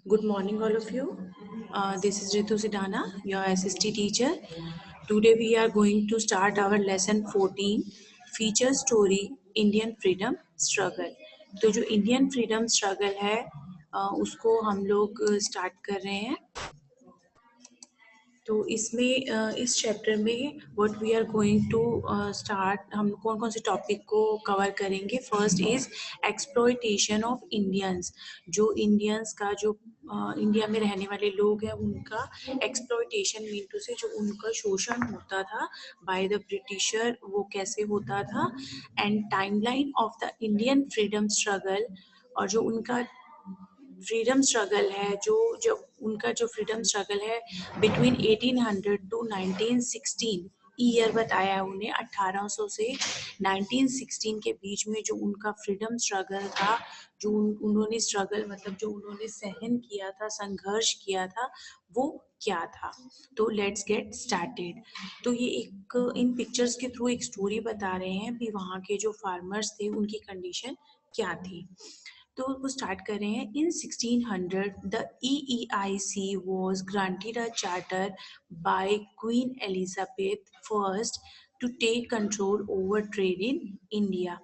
Good morning, all of you. This is Ritu Sidana, your SST teacher. Today we are going to start our lesson 14, Feature Story Indian Freedom Struggle. तो जो Indian freedom struggle है उसको हम लोग start कर रहे हैं। तो इसमें इस चैप्टर में what we are going to start, हम कौन कौन से टॉपिक को कवर करेंगे। First is exploitation of Indians. जो इंडियंस का जो इंडिया में रहने वाले लोग हैं उनका एक्सप्लॉयटेशन मीन टू से जो उनका शोषण होता था बाय द ब्रिटिशर, वो कैसे होता था। And timeline of the Indian freedom struggle, और जो उनका फ्रीडम स्ट्रगल है, जो जो उनका जो फ्रीडम स्ट्रगल है बिटवीन 1800 टू 1916, ईयर बताया है उन्हें 1800 से 1916 के बीच में जो उनका फ्रीडम स्ट्रगल था, जो उन्होंने स्ट्रगल मतलब जो उन्होंने सहन किया था, संघर्ष किया था, वो क्या था। तो लेट्स गेट स्टार्टेड। तो ये एक इन पिक्चर्स के थ्रू एक स्टोरी बता रहे हैं कि वहाँ के जो फार्मर्स थे उनकी कंडीशन क्या थी। तो वो स्टार्ट कर रहे हैं। इन 1600 the EEIC was granted a charter by Queen Elizabeth I to take control over trade in India।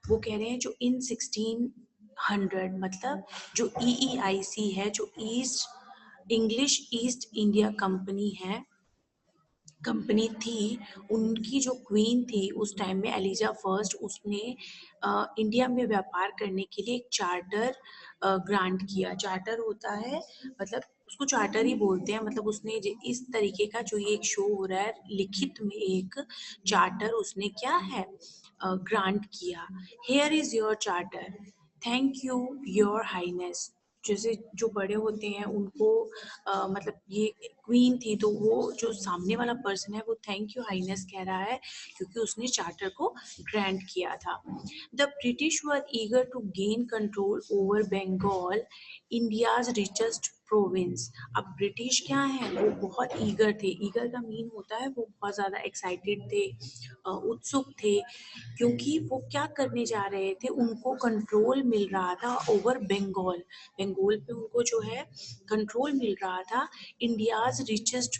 वो कह रहे हैं जो इन 1600 मतलब जो EEIC है, जो east English east India company है, कंपनी थी, उनकी जो क्वीन थी उस टाइम में एलिजा फर्स्ट, उसने इंडिया में व्यापार करने के लिए एक चार्टर ग्रांट किया। चार्टर होता है मतलब उसको चार्टर ही बोलते हैं, मतलब उसने इस तरीके का जो ये एक शो हो रहा है लिखित में एक चार्टर उसने क्या है ग्रांट किया। Here is your charter, thank you your highness. जैसे जो बड़े होते हैं उनको मतलब ये क्वीन थी तो वो जो सामने वाला पर्सन है वो थैंक यू हाइनेस कह रहा है क्योंकि उसने चार्टर को ग्रांट किया था। The British were eager to gain control over Bengal, India's richest province. अब ब्रिटिश क्या है, वो बहुत ईगर थे। ईगर का मीन होता है वो बहुत ज़्यादा एक्साइटेड थे, उत्सुक थे, क्योंकि वो क्या करने जा रहे थे, उनको कंट्रोल मिल रहा था ओवर बंगाल। बंगाल पे उनको जो है कंट्रोल मिल रहा था। इंडियाज रिचेस्ट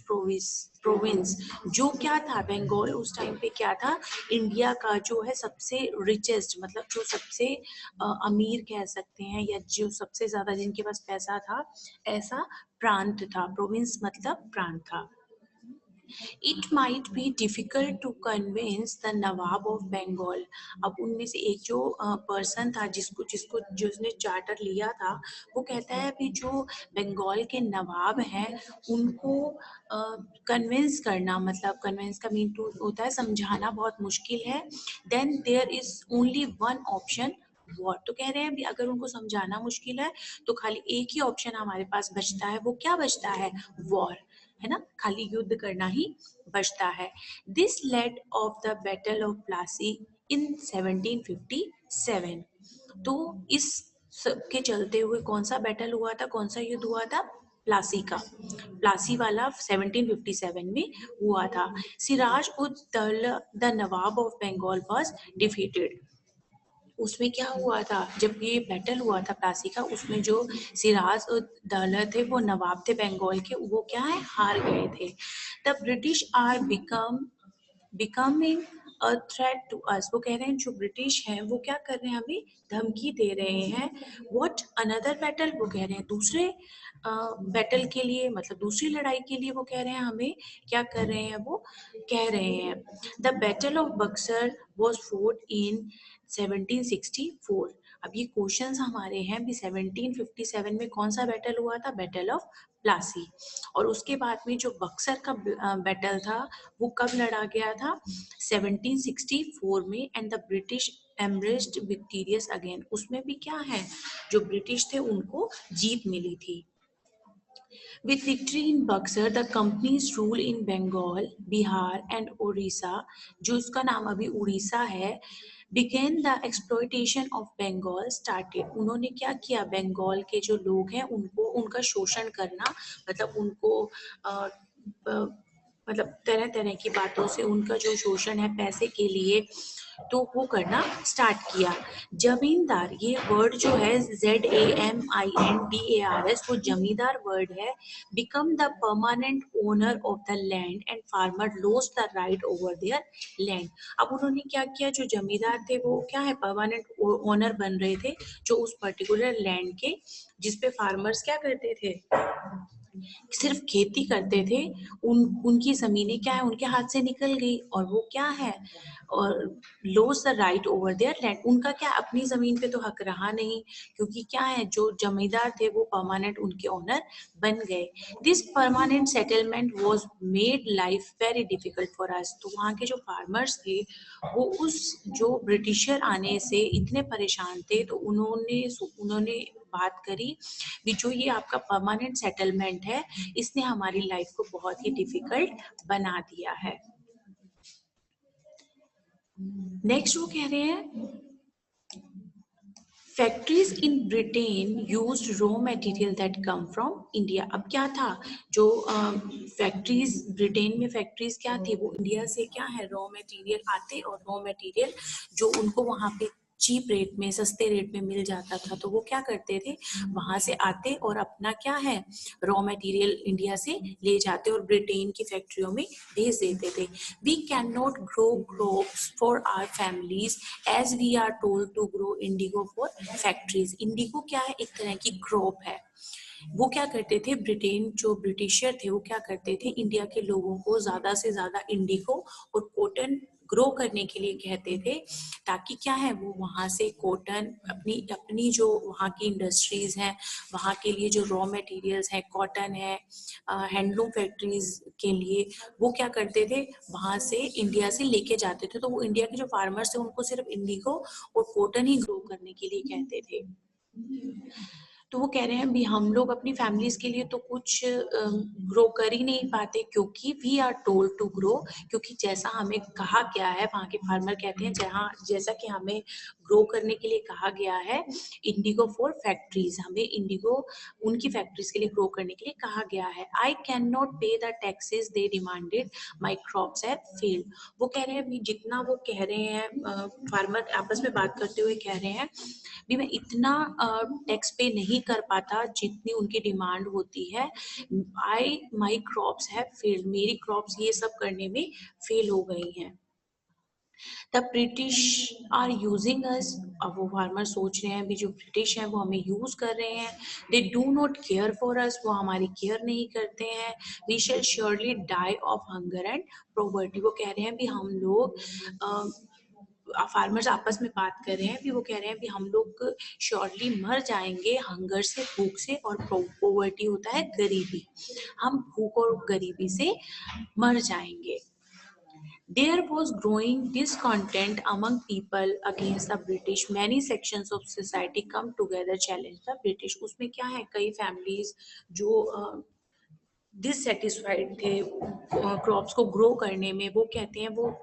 प्रोविंस जो क्या था, बंगाल उस टाइम पे क्या था, इंडिया का जो है सबसे रिचेस्ट मतलब जो सबसे अमीर कह सकते हैं या जो सबसे ज़्यादा जिनके पास पैसा था, ऐसा प्रांत था। प्रोविंस मतलब प्रांत था। It might be difficult to convince the nawab of Bengal. अब उनमें से एक जो पर्सन था जिसको जिसको जिसने चार्टर लिया था, वो कहता है अभी जो बंगाल के नवाब हैं उनको कन्विंस करना, मतलब कन्विंस का मीन टू होता है समझाना, बहुत मुश्किल है। Then there is only one option, war. तो कह रहे हैं अभी अगर उनको समझाना मुश्किल है तो खाली एक ही ऑप्शन हमारे पास बचता है। वो क्या बचता है, वॉर, है ना, खाली युद्ध करना ही बचता है। This led of the battle of Plassey in 1757। तो इस सब के चलते हुए कौन सा बैटल हुआ था, कौन सा युद्ध हुआ था, प्लासी का। प्लासी वाला 1757 में हुआ था। Siraj ud Daula the nawab of Bengal was defeated. उसमें क्या हुआ था, जब ये बैटल हुआ था प्लासी का, उसमें जो सिराज उद दौला थे वो नवाब थे बंगाल के, वो क्या है, हार गए थे। The British are becoming a threat to us. वो कह रहे हैं जो ब्रिटिश हैं वो क्या कर रहे हैं, हमें धमकी दे रहे हैं। व्हाट अनदर बैटल, वो कह रहे हैं दूसरे बैटल के लिए, मतलब दूसरी लड़ाई के लिए वो कह रहे हैं हमें क्या कर रहे हैं, वो कह रहे हैं। The battle of Buxar was fought in 1764। अब ये क्वेश्चंस हमारे हैं भी, 1757 में कौन सा बैटल हुआ था, बैटल ऑफ प्लासी। और उसके बाद में जो बक्सर का बैटल था वो कब लड़ा गया था, 1764 में। And the British emerged victorious again. उसमें भी क्या है, जो ब्रिटिश थे उनको जीत मिली थी। With victory in Buxar, the company's rule in Bengal, Bihar and Orissa, जो उसका नाम अभी उड़ीसा है, began the exploitation of Bengal started। उन्होंने क्या किया, बंगाल के जो लोग हैं उनको उनका शोषण करना, मतलब उनको मतलब तरह तरह की बातों से उनका जो शोषण है पैसे के लिए तो वो करना स्टार्ट किया। जमींदार, ये वर्ड जो है ZAMINDARS, वो जमींदार वर्ड है। Become the permanent owner of the land and farmer lost the right over there land. अब उन्होंने क्या किया, जो जमींदार थे वो क्या है, परमानेंट ओनर बन रहे थे जो उस पर्टिकुलर लैंड के, जिसपे फार्मर्स क्या करते थे, सिर्फ खेती करते थे। उनकी जमीनें क्या है, उनके हाथ से निकल गई, और वो क्या है, और loss the right over there land. उनका क्या, अपनी जमीन पे तो हक रहा नहीं, क्योंकि क्या है, जो जमींदार थे वो परमानेंट उनके ओनर बन गए। This permanent settlement was made life very difficult for us. तो वहाँ के जो फार्मर्स थे वो उस जो ब्रिटिशर आने से इतने परेशान थे, तो उन्होंने उन्होंने बात करी भी, जो ये आपका परमानेंट सेटलमेंट है, इसने हमारी लाइफ को बहुत ही डिफिकल्ट बना दिया है। नेक्स्ट वो कह रहे हैं, factories in Britain used raw material that come from India. अब क्या था, जो फैक्ट्रीज, ब्रिटेन में फैक्ट्रीज क्या थी, वो इंडिया से क्या है, रॉ मटेरियल आते, और रॉ मटेरियल जो उनको वहां पे चीप रेट में, सस्ते रेट में मिल जाता था, तो वो क्या करते थे, वहां से आते और अपना क्या है, रॉ मटेरियल इंडिया से ले जाते और ब्रिटेन की फैक्ट्रियों में भेज देते थे। We can not grow crops for our families as we are told to grow indigo for factories. Indigo क्या है, एक तरह की क्रॉप है। वो क्या करते थे, ब्रिटेन जो ब्रिटिशर थे वो क्या करते थे, इंडिया के लोगों को ज्यादा से ज्यादा इंडिगो और कॉटन ग्रो करने के लिए कहते थे, ताकि क्या है, वो वहां से कॉटन, अपनी अपनी जो वहाँ की इंडस्ट्रीज हैं, वहाँ के लिए जो रॉ मटेरियल्स हैं, कॉटन है, हैंडलूम फैक्ट्रीज के लिए, वो क्या करते थे, वहां से इंडिया से लेके जाते थे। तो वो इंडिया के जो फार्मर्स थे उनको सिर्फ इंडिगो और कॉटन ही ग्रो करने के लिए कहते थे। तो वो कह रहे हैं भी, हम लोग अपनी फैमिलीज के लिए तो कुछ ग्रो कर ही नहीं पाते, क्योंकि we are told to grow, क्योंकि जैसा हमें कहा गया है, वहाँ के फार्मर कहते हैं, जहाँ जैसा कि हमें ग्रो करने के लिए कहा गया है इंडिगो फॉर फैक्ट्रीज, हमें इंडिगो उनकी फैक्ट्रीज के लिए ग्रो करने के लिए कहा गया है। आई कैन नॉट पे the taxes they demanded, my crops have failed. वो कह रहे हैं जितना वो कह रहे हैं, फार्मर आपस में बात करते हुए कह रहे हैं भी, मैं इतना टैक्स पे नहीं कर पाता जितनी उनकी डिमांड होती है। आई माई क्रॉप्स हैव फेल्ड, मेरी क्रॉप्स ये सब करने में फेल हो गई हैं। द ब्रिटिश आर यूजिंग अस। अब वो फार्मर सोच रहे हैं भी, जो ब्रिटिश है वो हमें यूज कर रहे हैं। They do not care for us, वो हमारी केयर नहीं करते हैं। We shall surely die of hunger and poverty. वो कह रहे हैं भी, हम लोग फार्मर्स आपस में बात कर रहे हैं भी, वो कह रहे हैं भी, हम लोग श्योरली मर जाएंगे हंगर से, भूख से, और पॉवर्टी होता है गरीबी, हम भूख और गरीबी से मर जाएंगे। There was growing discontent among people against the British. Many sections of society come together challenge the British. उसमें क्या है, कई families जो डिससेटिस्फाइड थे क्रॉप्स को ग्रो करने में, वो कहते हैं, वो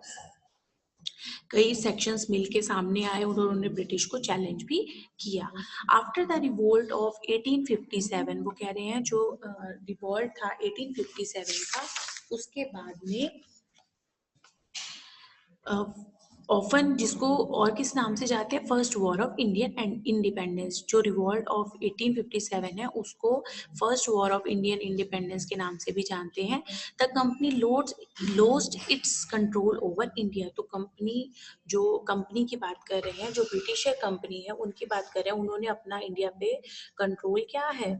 कई सेक्शंस मिलके सामने आए और उन्होंने ब्रिटिश को चैलेंज भी किया। आफ्टर द रिवोल्ट ऑफ 1857, वो कह रहे हैं जो रिवोल्ट था 1857 का, उसके बाद में ऑफन जिसको और किस नाम से जाते हैं, first war of Indian and independence. जो रिवॉल्ट ऑफ 1857 है उसको first war of Indian independence के नाम से भी जानते हैं। The company lost its control over India. तो कंपनी की बात कर रहे हैं, जो ब्रिटिशर कंपनी है उनकी बात कर रहे हैं, उन्होंने अपना इंडिया पे कंट्रोल क्या है,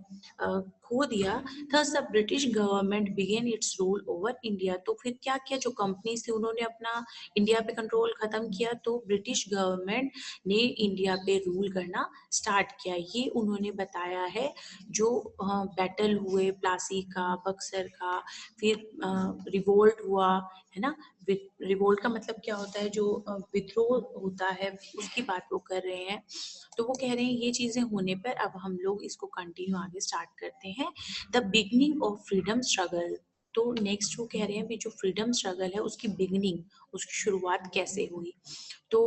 खो दिया। Thus the British government began its rule over India. तो फिर क्या किया, जो कंपनीज थी उन्होंने अपना इंडिया पे कंट्रोल खत्म किया, तो ब्रिटिश गवर्नमेंट ने इंडिया पे रूल करना स्टार्ट किया। ये उन्होंने बताया है, जो बैटल हुए प्लासी का, बक्सर का, फिर रिवोल्ट हुआ है ना। रिवोल्ट का मतलब क्या होता है, जो विद्रोह होता है, उसकी बात वो कर रहे हैं। तो वो कह रहे हैं ये चीजें होने पर अब हम लोग इसको कंटिन्यू आगे स्टार्ट करते हैं। The beginning of freedom struggle. तो नेक्स्ट वो कह रहे हैं भी, जो फ्रीडम स्ट्रगल है उसकी बिगनिंग, उसकी शुरुआत कैसे हुई। तो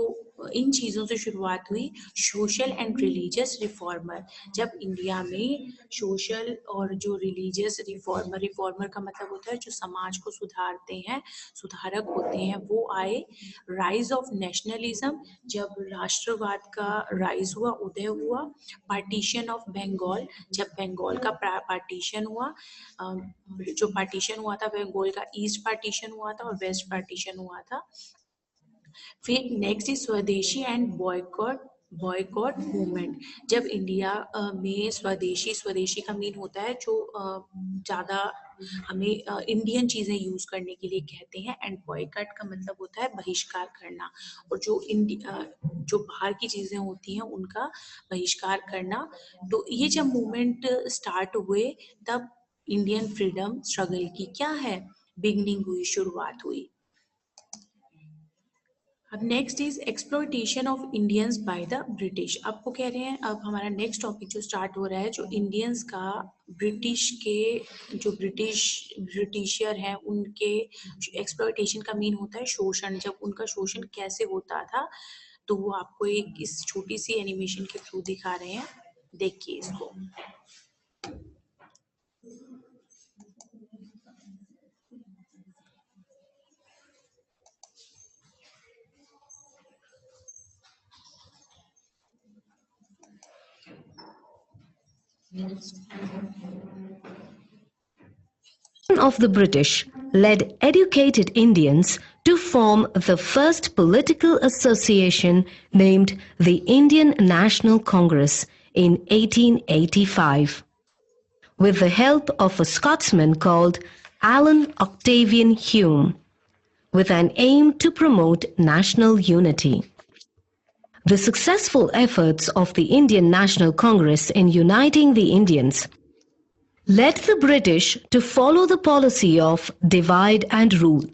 इन चीज़ों से शुरुआत हुई सोशल एंड रिलीजियस रिफॉर्मर। जब इंडिया में सोशल और जो रिलीजियस रिफॉर्मर, रिफॉर्मर का मतलब होता है जो समाज को सुधारते हैं, सुधारक होते हैं, वो आए। राइज ऑफ नेशनलिज्म, जब राष्ट्रवाद का राइज हुआ, उदय हुआ। पार्टीशन ऑफ बंगाल, जब बंगाल का पार्टीशन हुआ, जो पार्टीशन हुआ था बंगाल का, ईस्ट पार्टीशन हुआ था और वेस्ट पार्टीशन हुआ था। फिर नेक्स्ट इज स्वदेशी एंड बॉयकॉट, बॉयकॉट मूवमेंट। जब इंडिया में स्वदेशी, स्वदेशी का मीन होता है जो ज़्यादा हमें इंडियन चीज़ें यूज़ करने के लिए कहते हैं, एंड बॉयकॉट का मतलब होता है बहिष्कार करना, और जो जो बाहर की चीज़ें होती हैं उनका बहिष्कार करना। तो ये जब मूवमेंट स्टार्ट हुए तब इंडियन फ्रीडम स्ट्रगल की क्या है, बिगनिंग हुई, शुरुआत हुई। अब next is exploitation of Indians by the British. अब वो कह रहे हैं, अब हमारा नेक्स्ट टॉपिक जो स्टार्ट हो रहा है, जो इंडियंस का ब्रिटिश के, जो ब्रिटिशियर हैं उनके एक्सप्लॉइटेशन का मीन होता है शोषण। जब उनका शोषण कैसे होता था, तो वो आपको एक इस छोटी सी एनिमेशन के थ्रू दिखा रहे हैं, देखिए इसको। Of the British led educated Indians to form the first political association named the Indian National Congress in 1885. With the help of a Scotsman called Alan Octavian Hume, with an aim to promote national unity. The successful efforts of the Indian National Congress in uniting the Indians led the British to follow the policy of divide and rule,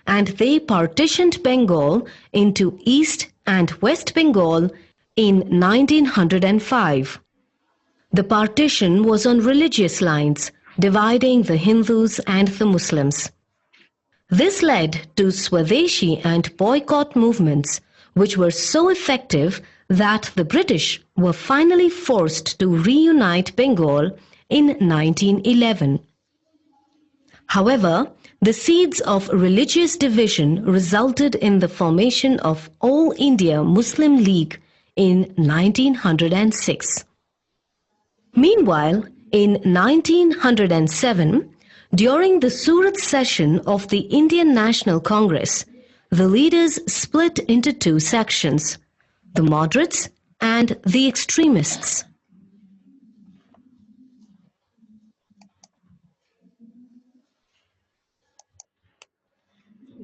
and they partitioned Bengal into East and West Bengal in 1905. The partition was on religious lines, dividing the Hindus and the Muslims. This led to Swadeshi and boycott movements, which were so effective that the British were finally forced to reunite Bengal in 1911. However, the seeds of religious division resulted in the formation of All India Muslim League in 1906. Meanwhile, in 1907, during the Surat session of the Indian National Congress, the leaders split into two sections, the moderates and the extremists.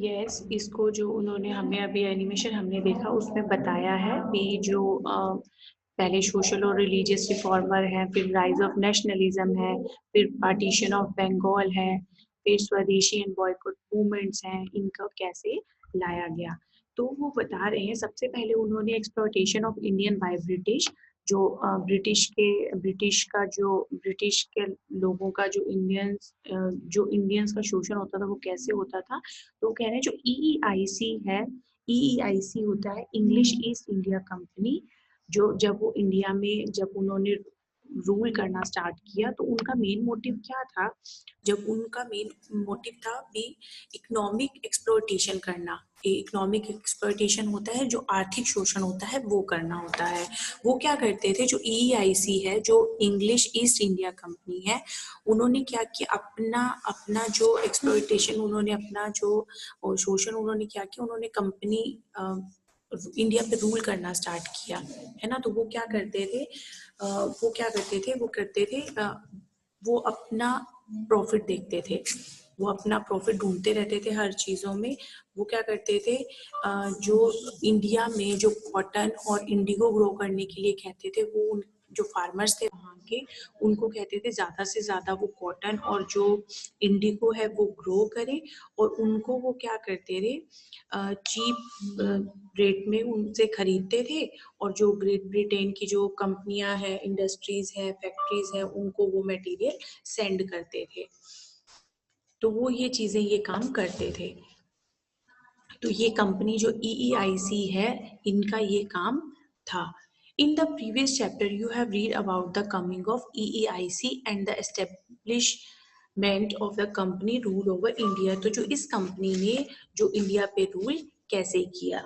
Yes, इसको जो उन्होंने हमें अभी animation हमने देखा उसमें बताया है कि जो पहले सोशल और रिलीजियस रिफॉर्मर हैं, फिर राइज ऑफ नेशनलिज्म है, फिर पार्टीशन ऑफ बंगाल है, फिर स्वदेशी एंड बॉयकॉट मूवमेंट्स हैं, इनका कैसे लाया गया। तो वो बता रहे हैं सबसे पहले उन्होंने exploitation of Indian by British, जो ब्रिटिश का जो ब्रिटिश के लोगों का जो इंडियंस का शोषण होता था वो कैसे होता था। तो वो कह रहे हैं जो ईईआईसी है, ईईआईसी होता है इंग्लिश ईस्ट इंडिया कंपनी, जो जब वो इंडिया में जब उन्होंने रूल करना स्टार्ट किया तो उनका मेन मोटिव क्या था, जब उनका मेन मोटिव था भी इकोनॉमिक एक्सप्लॉइटेशन करना। इकोनॉमिक एक्सप्लॉइटेशन होता है जो आर्थिक शोषण होता है वो करना होता है। वो क्या करते थे, जो ईईआईसी है, जो इंग्लिश ईस्ट इंडिया कंपनी है, उन्होंने क्या किया, अपना अपना जो एक्सप्लॉइटेशन, उन्होंने अपना जो शोषण उन्होंने क्या किया, उन्होंने कंपनी इंडिया पे रूल करना स्टार्ट किया, है ना। तो वो क्या करते थे, वो अपना प्रॉफिट देखते थे, वो अपना प्रॉफिट ढूंढते रहते थे हर चीज़ों में। वो क्या करते थे, जो इंडिया में जो कॉटन और इंडिगो ग्रो करने के लिए कहते थे, वो जो फार्मर्स थे वहाँ के, उनको कहते थे ज़्यादा से ज़्यादा वो कॉटन और जो इंडिगो है वो ग्रो करें, और उनको वो क्या करते थे, चीप रेट में उनसे खरीदते थे, और जो ग्रेट ब्रिटेन की जो कंपनियां हैं, इंडस्ट्रीज हैं, फैक्ट्रीज हैं, उनको वो मटेरियल सेंड करते थे। तो वो ये चीज़ें, ये काम करते थे। तो ये कंपनी जो EEIC है, इनका ये काम था। In the previous chapter, you have read about the coming of EEIC and the establishment of the company rule over India. तो जो इस कंपनी ने जो इंडिया पे रूल कैसे किया,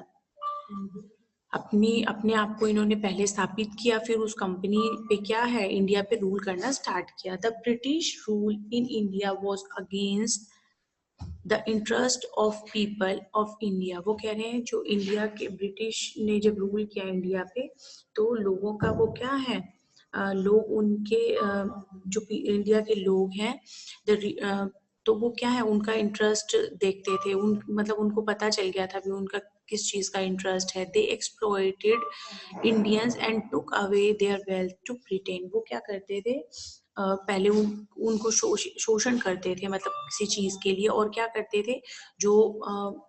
अपने आप को इन्होंने पहले स्थापित किया, फिर उस कंपनी पे क्या है इंडिया पे रूल करना स्टार्ट किया। The British rule in India was against the interest of people of India. वो कह रहे हैं जो इंडिया के ब्रिटिश ने जब रूल किया इंडिया पे, तो लोगों का वो क्या है, लोग उनके जो इंडिया के लोग हैं, तो वो क्या है उनका इंटरेस्ट देखते थे, उन मतलब उनको पता चल गया था भी उनका किस चीज का इंटरेस्ट है। They exploited Indians and took away their wealth to Britain. वो क्या करते थे, पहले उनको शोषण करते थे, मतलब किसी चीज के लिए, और क्या करते थे, जो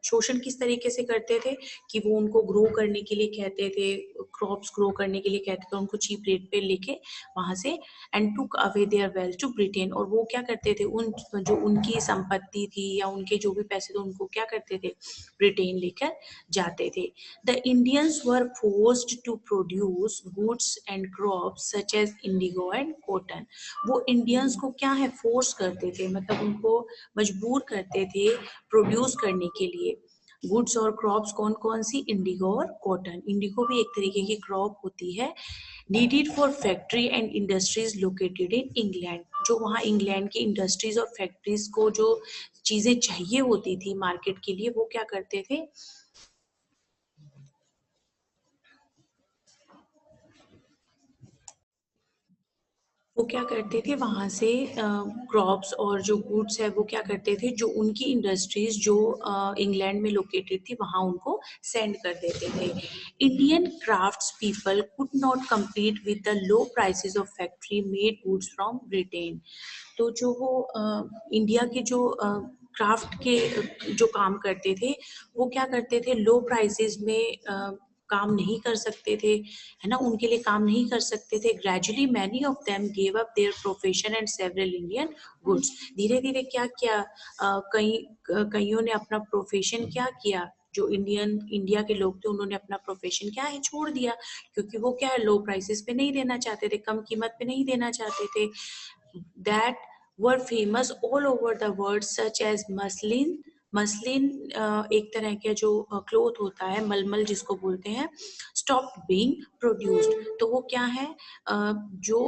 शोषण किस तरीके से करते थे कि वो उनको ग्रो करने के लिए कहते थे, क्रॉप्स ग्रो करने के लिए कहते थे, उनको चीप रेट पे लेके वहां से, and took away their wealth to Britain. और वो क्या करते थे, उन जो उनकी संपत्ति थी या उनके जो भी पैसे थे उनको क्या करते थे, ब्रिटेन लेकर जाते थे। The Indians were forced to produce goods and crops such as indigo and cotton. वो इंडियंस को क्या है फोर्स करते थे, मतलब उनको मजबूर करते थे प्रोड्यूस करने के लिए गुड्स और क्रॉप्स। कौन कौन सी, इंडिगो और कॉटन। इंडिगो भी एक तरीके की क्रॉप होती है, needed for factory and industries located in England. जो वहाँ इंग्लैंड की इंडस्ट्रीज और फैक्ट्रीज को जो चीजें चाहिए होती थी मार्केट के लिए, वो क्या करते थे, वो क्या करते थे वहां से क्रॉप्स और जो गुड्स है वो क्या करते थे, जो उनकी इंडस्ट्रीज जो इंग्लैंड में लोकेटेड थी वहां उनको सेंड कर देते थे। Indian crafts people could not compete with the low prices of factory made goods from Britain. तो जो वो इंडिया के जो क्राफ्ट के जो काम करते थे, वो क्या करते थे, लो प्राइसेस में काम नहीं कर सकते थे, है ना, उनके लिए काम नहीं कर सकते थे। Gradually many of them gave up their profession and several Indian goods. धीरे धीरे क्या किया, कईयों ने अपना प्रोफेशन क्या किया, जो इंडिया के लोग थे उन्होंने अपना प्रोफेशन क्या है छोड़ दिया, क्योंकि वो क्या है लो प्राइसेस पे नहीं देना चाहते थे, कम कीमत पे नहीं देना चाहते थे। that were famous all over the world such as muslin। Muslin एक तरह का जो क्लोथ होता है, मलमल जिसको बोलते हैं, स्टॉप बीइंग प्रोड्यूस्ड। तो वो क्या है, जो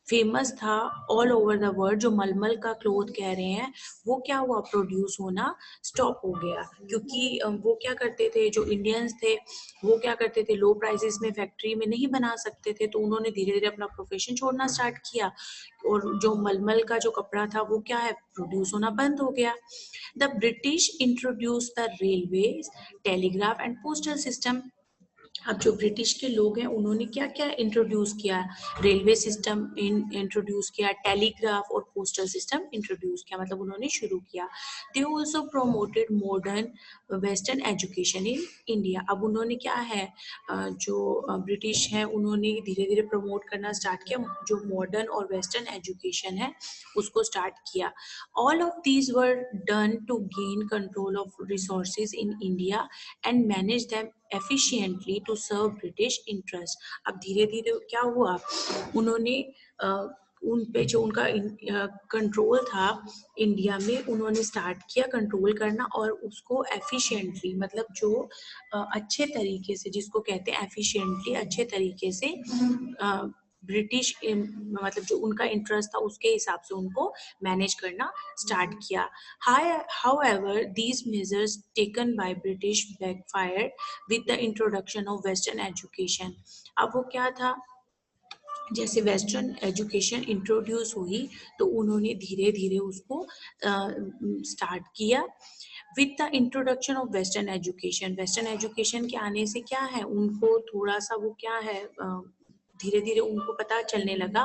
फेमस था ऑल ओवर द वर्ल्ड, जो मलमल का क्लोथ कह रहे हैं, वो क्या हुआ, प्रोड्यूस होना स्टॉप हो गया, क्योंकि वो क्या करते थे, जो इंडियंस थे वो क्या करते थे, लो प्राइसेस में फैक्ट्री में नहीं बना सकते थे, तो उन्होंने धीरे धीरे अपना प्रोफेशन छोड़ना स्टार्ट किया, और जो मलमल का जो कपड़ा था वो क्या है, प्रोड्यूस होना बंद हो गया। The British introduce the railway, telegraph and postal system. अब जो ब्रिटिश के लोग हैं उन्होंने क्या क्या इंट्रोड्यूस किया, रेलवे सिस्टम इंट्रोड्यूस किया, टेलीग्राफ और पोस्टल सिस्टम इंट्रोड्यूस किया, मतलब उन्होंने शुरू किया। They also promoted modern western education in India. अब उन्होंने क्या है, जो ब्रिटिश हैं उन्होंने धीरे धीरे प्रमोट करना स्टार्ट किया, जो मॉडर्न और वेस्टर्न एजुकेशन है उसको स्टार्ट किया। All of these were done to gain control of resources in India and manage them efficiently to serve British interest। अब धीरे धीरे क्या हुआ, उन्होंने उन पे जो उनका कंट्रोल था इंडिया में, उन्होंने स्टार्ट किया कंट्रोल करना, और उसको एफिशिएंटली, मतलब जो अच्छे तरीके से, जिसको कहते हैं एफिशिएंटली, अच्छे तरीके से ब्रिटिश मतलब जो उनका इंटरेस्ट था उसके हिसाब से उनको मैनेज करना स्टार्ट किया। However, these measures taken by British backfired with the introduction of Western education। अब वो क्या था, जैसे वेस्टर्न एजुकेशन इंट्रोड्यूस हुई तो उन्होंने धीरे धीरे उसको स्टार्ट किया। With the introduction of western education, western education के आने से क्या है, उनको थोड़ा सा वो क्या है, धीरे धीरे उनको पता चलने लगा,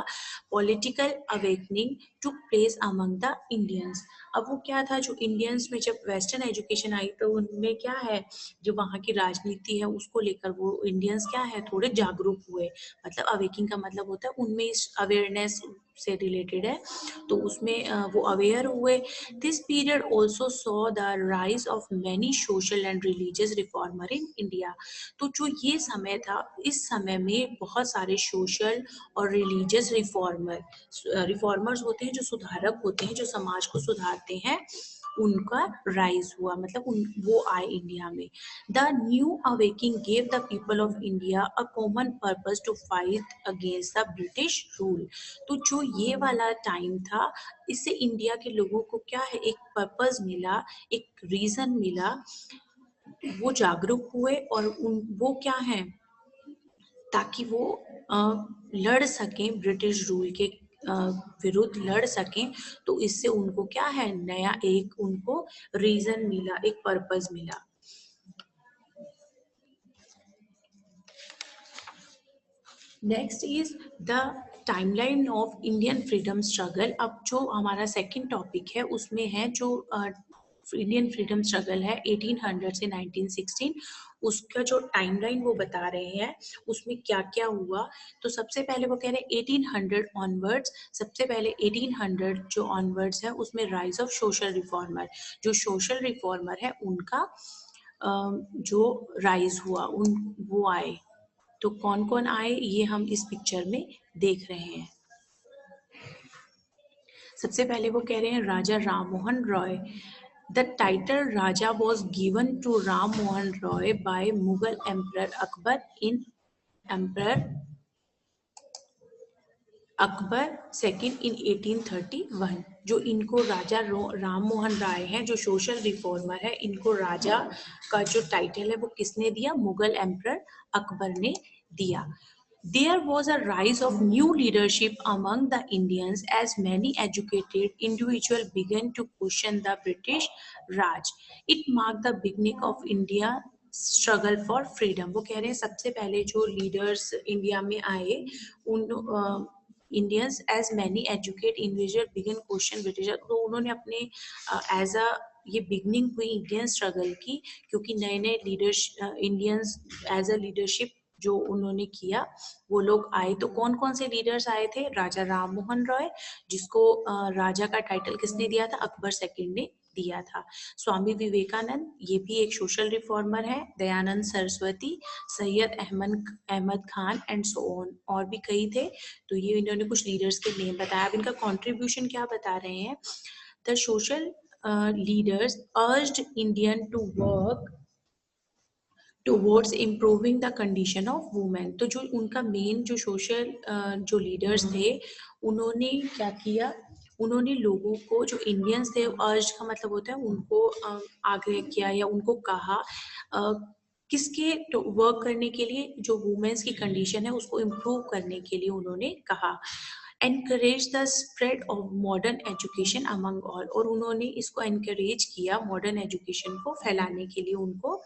political awakening took place among the Indians. अब वो क्या था, जो इंडियंस में जब वेस्टर्न एजुकेशन आई तो उनमें क्या है, जो वहाँ की राजनीति है उसको लेकर वो इंडियंस क्या है, थोड़े जागरूक हुए। मतलब अवेकिंग का मतलब होता है उनमें इस अवेयरनेस से रिलेटेड है, तो उसमें वो अवेयर हुए। This period also saw the rise of many social and religious reformer in India. तो जो ये समय था, इस समय में बहुत सारे सोशल और रिलीजियस रिफॉर्मर्स होते हैं, जो सुधारक होते हैं, जो समाज को सुधारते हैं, उनका राइज हुआ, मतलब वो आए इंडिया में। The new awakening gave the people of India a common purpose to fight against the British rule. तो जो ये वाला टाइम था, इससे इंडिया के लोगों को क्या है, एक पर्पस मिला, एक रीजन मिला, वो जागरूक हुए, और वो क्या है, ताकि वो लड़ सकें ब्रिटिश रूल के विरुद्ध लड़ सकें। तो इससे उनको क्या है, नया एक उनको रीजन मिला, एक पर्पस मिला। Next is the timeline of Indian freedom struggle. अब जो हमारा सेकंड टॉपिक है, उसमें है जो इंडियन फ्रीडम स्ट्रगल है 1800 से 1916, उसका जो टाइमलाइन वो बता रहे हैं, उसमें क्या क्या हुआ। तो सबसे पहले वो कह रहे हैं 1800 ऑनवर्ड्स, सबसे पहले 1800 जो ऑनवर्ड्स है, उसमें राइज ऑफ सोशल रिफॉर्मर, जो सोशल रिफॉर्मर है उनका जो राइज हुआ, उन वो आए। तो कौन कौन आए, ये हम इस पिक्चर में देख रहे हैं। सबसे पहले वो कह रहे हैं Raja Ram Mohan Roy. The title Raja was given to Ram Mohan Roy by Mughal emperor Akbar in emperor Akbar second in 1831। जो इनको राजा राम मोहन राय हैं, जो सोशल रिफॉर्मर है, इनको राजा का जो टाइटल है वो किसने दिया, मुगल एम्परर अकबर ने दिया। There was a rise of new leadership among the Indians as many educated individuals began to question the British Raj. It marked the beginning of India struggle for freedom. वो कह रहे हैं सबसे पहले जो लीडर्स इंडिया में आए, उन Indians as many educate individual began question British, तो उन्होंने अपने एज अ ये बिगनिंग हुई इंडियन स्ट्रगल की, क्योंकि नए नए leaders Indians as a leadership जो उन्होंने किया, वो लोग आए। तो कौन कौन से लीडर्स आए थे, राजा राम मोहन रॉय, जिसको राजा का टाइटल किसने दिया था, अकबर सेकंड ने दिया था। स्वामी विवेकानंद, ये भी एक सोशल रिफॉर्मर है। Dayanand Saraswati, Syed Ahmad Khan and so on, और भी कई थे। तो ये इन्होंने कुछ लीडर्स के नेम बताया। अब इनका कंट्रीब्यूशन क्या बता रहे हैं। The social leaders urged Indian to work towards improving the condition of women. तो जो उनका मेन जो सोशल जो लीडर्स थे, उन्होंने क्या किया, उन्होंने लोगों को, जो इंडियंस थे, अर्ज का मतलब होता है उनको आग्रह किया या उनको कहा किसके वर्क करने के लिए, जो वुमेन्स की कंडीशन है उसको इम्प्रूव करने के लिए उन्होंने कहा। Encourage the spread of modern education among all, और उन्होंने इसको एनकरेज किया, मॉडर्न एजुकेशन को फैलाने के लिए, उनको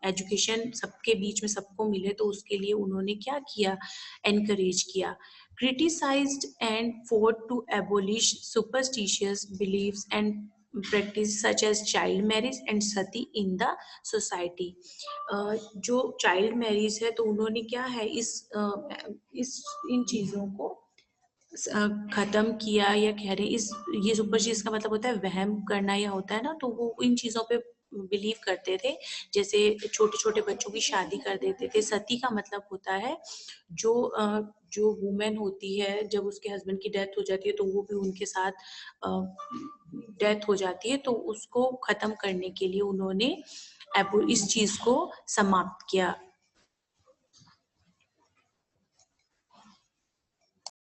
एजुकेशन सबके बीच में सबको मिले, तो उसके लिए उन्होंने क्या किया, एनकरेज किया। Criticized and fought to abolish superstitious beliefs and practice such as child marriage and sati in the society. जो चाइल्ड मैरिज है, तो उन्होंने क्या है, इस इन चीज़ों को खत्म किया, या कह रहे इस, ये सुपरस्टिशियस का मतलब होता है वहम करना, या होता है ना, तो वो इन चीज़ों पे बिलीव करते थे। जैसे छोटे छोटे बच्चों की शादी कर देते थे। सती का मतलब होता है जो वुमेन होती है, जब उसके हस्बैंड की डेथ हो जाती है, तो वो भी उनके साथ डेथ हो जाती है, तो उसको खत्म करने के लिए उन्होंने इस चीज को समाप्त किया।